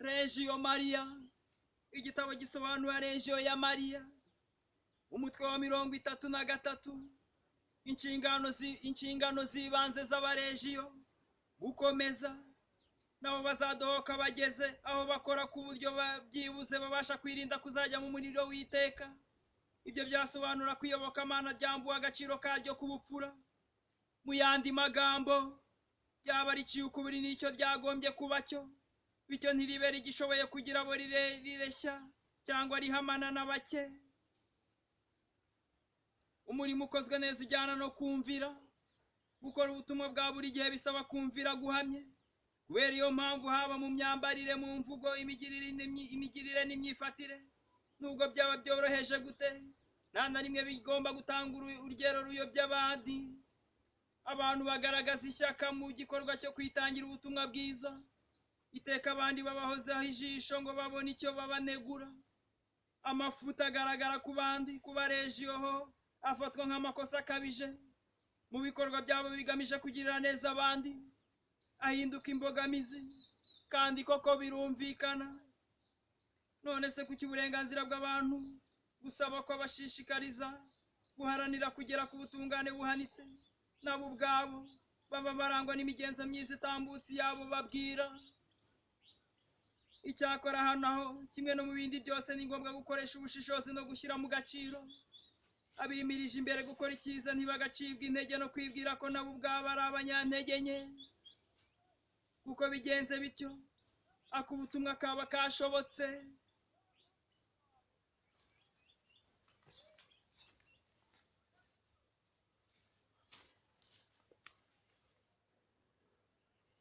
Regio Maria, igitabo gisobanura Regio ya Maria, umutwe wa 33, inshingano zibanze z'abaregio, gukomeza nabo bazadohoka bageze aho bakora ku buryo byibuze babasha kwirinda kuzajya mu muriro w'iteka. Ibyo byasobanura kwiyoboka Mana ryambuwe agaciro karyo kubupfura. Mu yandi magambo, byaba riciye ukubiri n'icyo ryagombye kuba cyo, bityo ntiribe rigishoboye kugira abo rireshya cyangwa rihamana na bake. Umurimo ukozwe neza ujyana no kumvira. Gukora ubutumwa bwa buri gihe bisaba kumvira guhamye. Kubera iyo mpamvu haba mu myambarire, mu mvugo, imigirire n'imyifatire, nubwo byaba byoroheje gute, nta na rimwe bigomba gutanga urugero ruyobya abandi. Abantu bagaragaza ishyaka mu gikorwa cyo kwitangira ubutumwa bwiza, iteka abandi babahozeho ijisho ngo babone icyo babanegura. Amafuta agaragara ku bandi, ku baregio ho afatwa nk'amakosa akabije. Mu bikorwa byabo bigamije kugirira neza abandi, ahinduka imbogamizi, kandi koko birumvikana. None se kuki uburenganzira bw'abantu gusaba ko bashishikariza guharanira kugera ku butungane buhanitse, nabo ubwabo baba barangwa n'imigenzo myiza itambutse yabo babwira? Icyakora hano aho kimwe no mu bindi byose ni ngombwa gukoresha ubushishozi no gushyira mu gaciro. Abimirije imbere gukora icyiza ntibagacibwa intege no kwibwira ko nabo ubwabo ari abanyantege nke. Kuko bigenze bityo, ako ubutumwa kaba kashobotse.